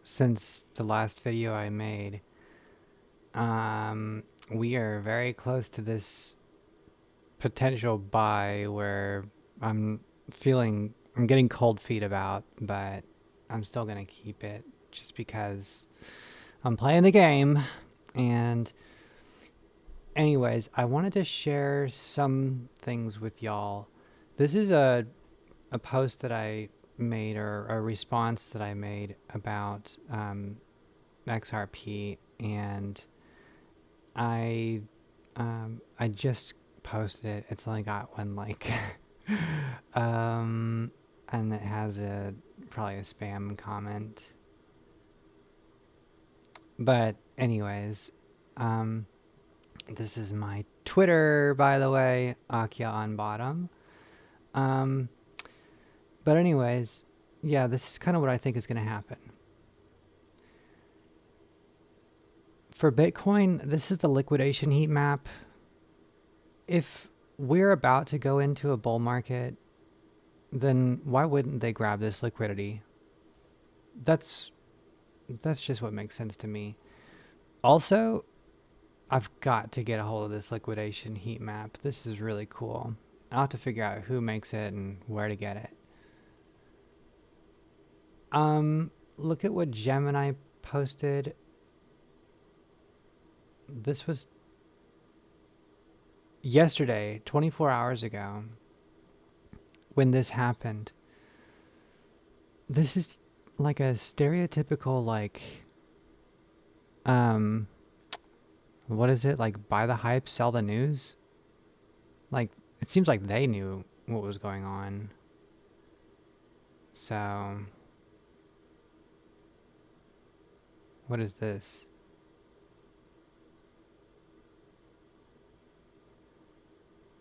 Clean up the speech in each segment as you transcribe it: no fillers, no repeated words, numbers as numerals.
since the last video I made. We are very close to this potential buy where I'm I'm getting cold feet about, but I'm still gonna keep it just because I'm playing the game. And anyways, I wanted to share some things with y'all. This is a post that I made, or a response that I made about XRP, and I I just posted it. It's only got one like, um, and it has a probably a spam comment. But anyways, um, this is my Twitter, by the way, Akia on bottom. Um, but anyways, yeah, this is kind of what I think is going to happen. For Bitcoin, this is the liquidation heat map. If we're about to go into a bull market, then why wouldn't they grab this liquidity? That's that's just what makes sense to me. Also, I've got to get a hold of this liquidation heat map. This is really cool. I'll have to figure out who makes it and where to get it. Look at what Gemini posted. This was yesterday, 24 hours ago, when this happened. This is like a stereotypical, like, um, what is it? Like, buy the hype, sell the news? Like, it seems like they knew what was going on. So, what is this?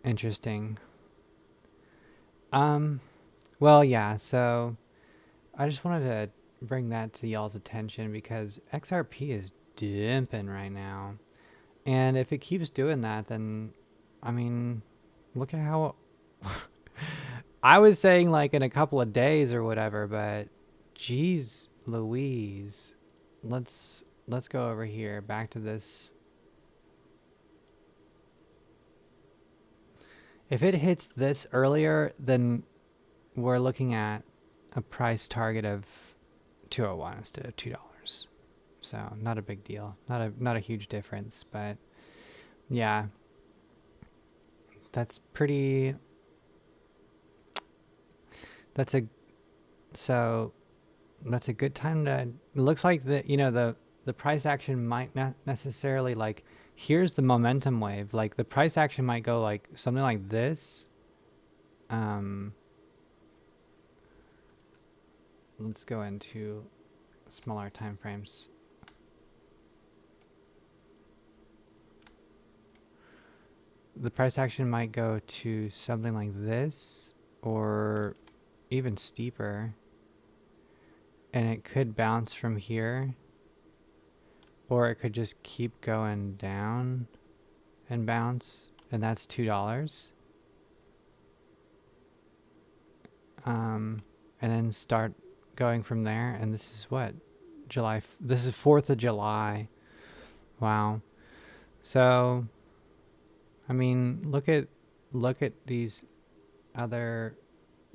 Interesting. Um, well, yeah, so I just wanted to bring that to y'all's attention because XRP is dipping right now. And if it keeps doing that, then, I mean, look at how I was saying like in a couple of days or whatever, but geez Louise. Let's go over here back to this. If it hits this earlier, then we're looking at a price target of 201 instead of $2. So not a big deal. Not a huge difference, but yeah. That's pretty that's a so that's a good time to. It looks like the price action might not necessarily like. Here's the momentum wave. Like the price action might go like something like this. Um, let's go into smaller time frames. The price action might go to something like this, or even steeper, and it could bounce from here, or it could just keep going down and bounce, and that's $2. And then start going from there. And this is what July. This is 4th of July. Wow. So, I mean, look at these other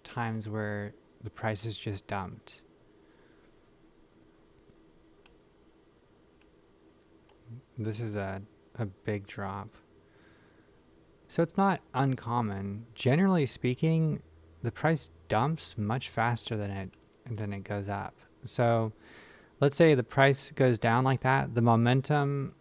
times where the price is just dumped. This is a big drop. So it's not uncommon. Generally speaking, the price dumps much faster than it goes up. So let's say the price goes down like that, the momentum,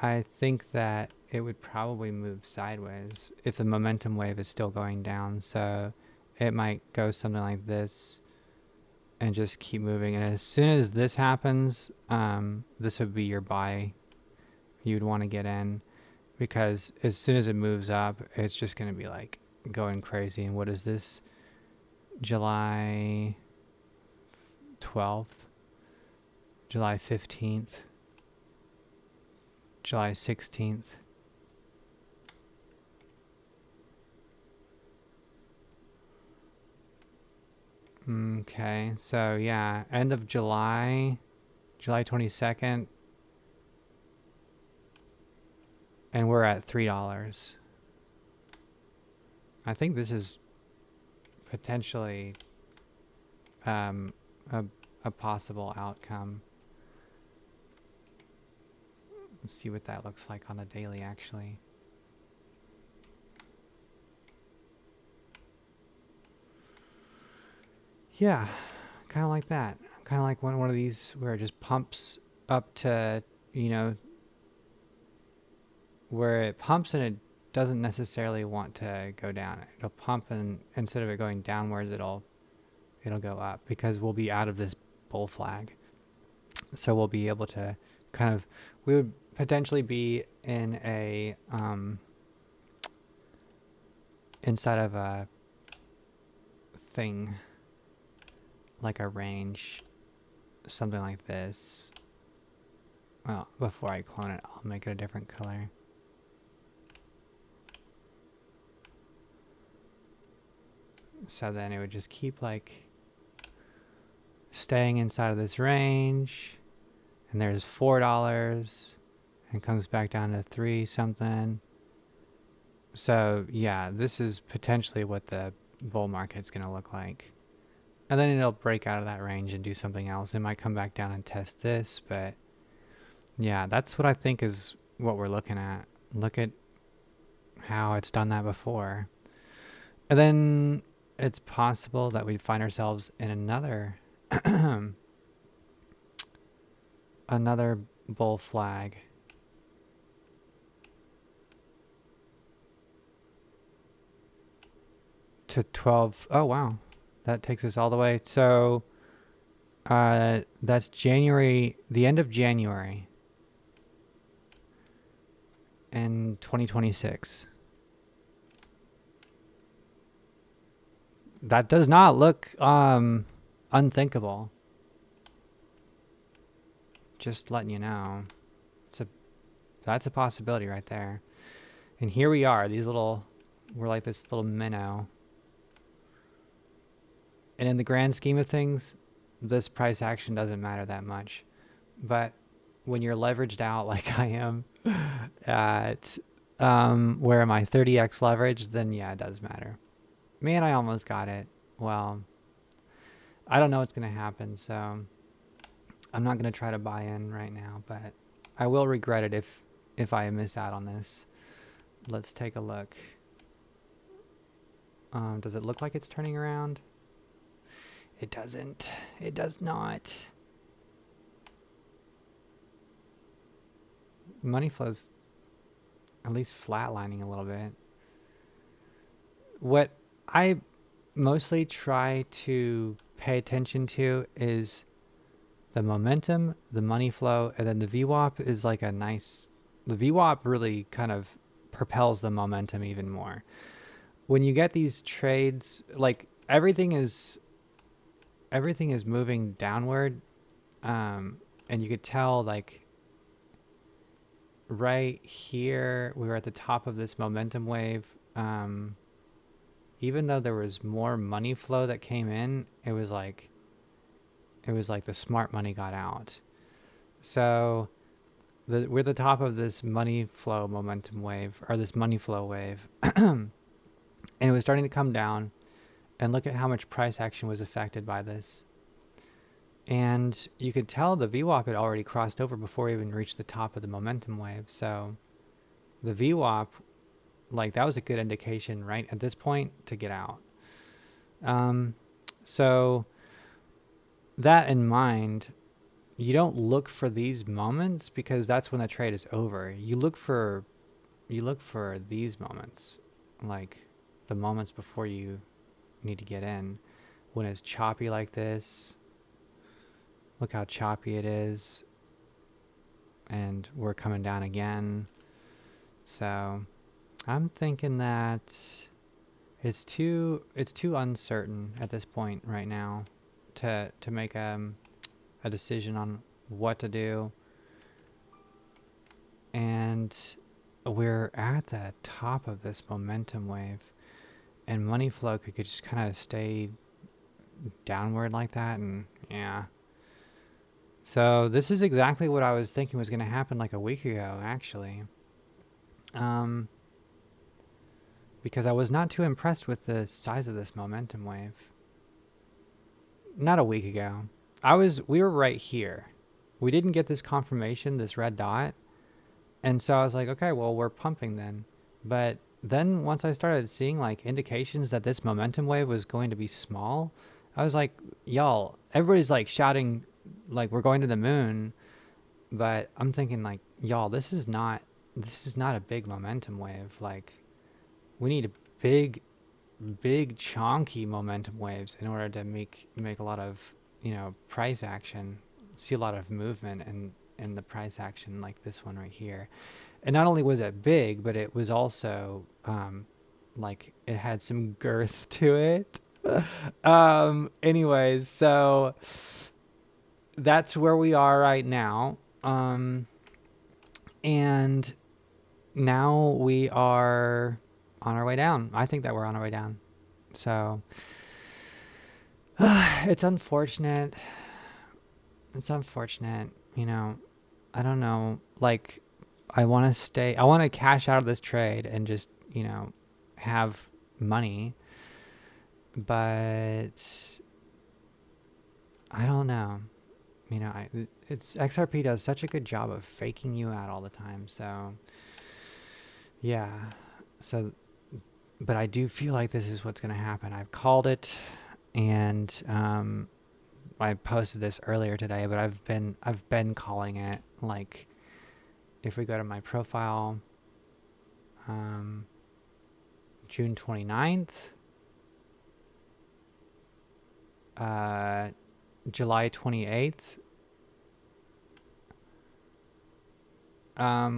I think that it would probably move sideways if the momentum wave is still going down. So it might go something like this and just keep moving. And as soon as this happens, this would be your buy. You'd want to get in because as soon as it moves up, it's just going to be like going crazy. And what is this? July 12th, July 15th, July 16th. Okay, so yeah, end of July, July 22nd, and we're at $3. I think this is potentially um, a, a possible outcome. Let's see what that looks like on the daily, actually. Yeah, kind of like that. Kind of like one of these where it just pumps up to, you know, where it pumps and it doesn't necessarily want to go down. It'll pump and instead of it going downwards, it'll go up because we'll be out of this bull flag. So we'll be able to kind of, we would potentially be in a inside of a thing like a range, something like this. Well, before I clone it, I'll make it a different color. So then it would just keep like staying inside of this range. And there's $4 and comes back down to 3 something. So yeah, this is potentially what the bull market's going to look like. And then it'll break out of that range and do something else. It might come back down and test this, but yeah, that's what I think is what we're looking at. Look at how it's done that before. And then it's possible that we'd find ourselves in another another bull flag. To 12. Oh, wow. That takes us all the way. So that's January, the end of January in 2026. That does not look unthinkable. Just letting you know. That's a possibility right there. And here we are. We're like this little minnow. And in the grand scheme of things, this price action doesn't matter that much. But when you're leveraged out like I am at where am I 30x leverage, then yeah, it does matter. Man, I almost got it. Well, I don't know what's going to happen, so I'm not going to try to buy in right now, but I will regret it if I miss out on this. Let's take a look. Does it look like it's turning around? It doesn't. It does not. Money flow's at least flatlining a little bit. What I mostly try to pay attention to is the momentum, the money flow, and then the VWAP is like a nice... The VWAP really kind of propels the momentum even more. When you get these trades, like everything is moving downward, and you could tell like right here we were at the top of this momentum wave. Even though there was more money flow that came in, it was like the smart money got out. So we're at the top of this money flow momentum wave, or this money flow wave, and it was starting to come down. And look at how much price action was affected by this. And you could tell the VWAP had already crossed over before we even reached the top of the momentum wave. So the VWAP, like that was a good indication right at this point to get out. So that in mind, you don't look for these moments because that's when the trade is over. You look for these moments, like the moments before you need to get in, when it's choppy like this. Look how choppy it is, and we're coming down again. So I'm thinking that it's too uncertain at this point right now to make a decision on what to do. And we're at the top of this momentum wave, and money flow could just kind of stay downward like that, and yeah. So this is exactly what I was thinking was going to happen like a week ago, actually. Um, because I was not too impressed with the size of this momentum wave. Not a week ago. We were right here. We didn't get this confirmation, this red dot. And so I was like, okay, well, we're pumping then. But then once I started seeing like indications that this momentum wave was going to be small, I was like, y'all, everybody's like shouting like we're going to the moon, but I'm thinking like, y'all, this is not a big momentum wave. Like we need a big chunky momentum waves in order to make a lot of, price action, see a lot of movement in the price action like this one right here. And not only was it big, but it was also like it had some girth to it. Anyways, so that's where we are right now. And now we are on our way down. I think that we're on our way down. So it's unfortunate. It's unfortunate, I don't know. Like, I want to cash out of this trade and just, have money. But I don't know. It's XRP does such a good job of faking you out all the time. So, yeah. So, but I do feel like this is what's going to happen. I've called it, and I posted this earlier today, but I've been calling it. Like, if we go to my profile, June 29th, July 28th.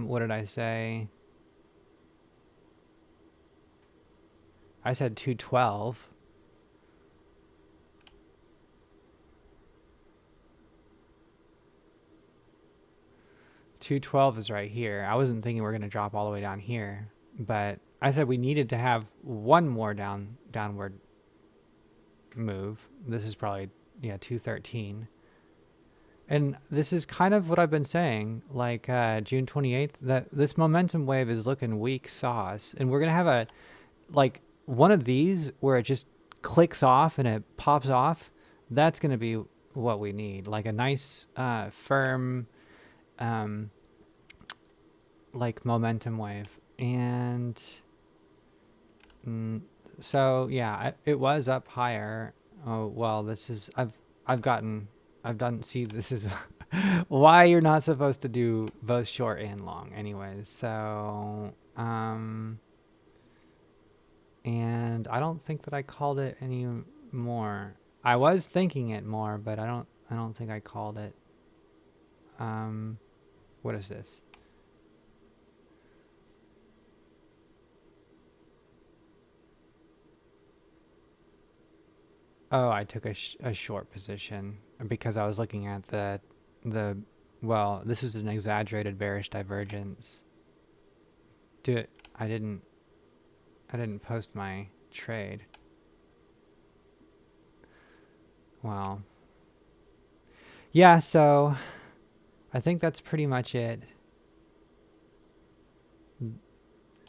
What did I say? I said 212. $212 is right here. I wasn't thinking we're going to drop all the way down here, but I said we needed to have one more downward move. This is probably, 213. And this is kind of what I've been saying, like June 28th, that this momentum wave is looking weak sauce. And we're going to have like one of these where it just clicks off and it pops off. That's going to be what we need. Like a nice, firm, like momentum wave. And so, yeah, it was up higher. Oh, well, this is, see, this is why you're not supposed to do both short and long anyways. So, and I don't think that I called it any more. I was thinking it more, but I don't think I called it. What is this? Oh, I took a short position because I was looking at well, this was an exaggerated bearish divergence. I didn't post my trade. Well, yeah, so I think that's pretty much it.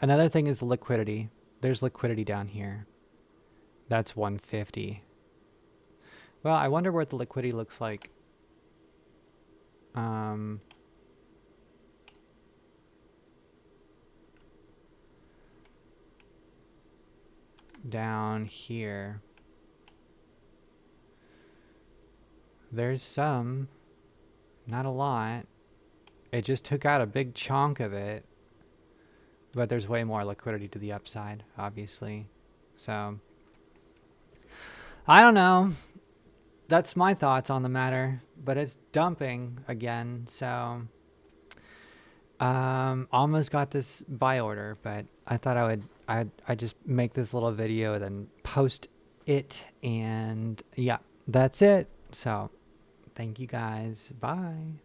Another thing is liquidity. There's liquidity down here. That's 150. Well, I wonder what the liquidity looks like. Down here. There's some, not a lot. It just took out a big chunk of it, but there's way more liquidity to the upside, obviously. So, I don't know. That's my thoughts on the matter, but it's dumping again, so almost got this buy order, but I thought I'd just make this little video and then post it, and yeah, that's it. So thank you guys. Bye.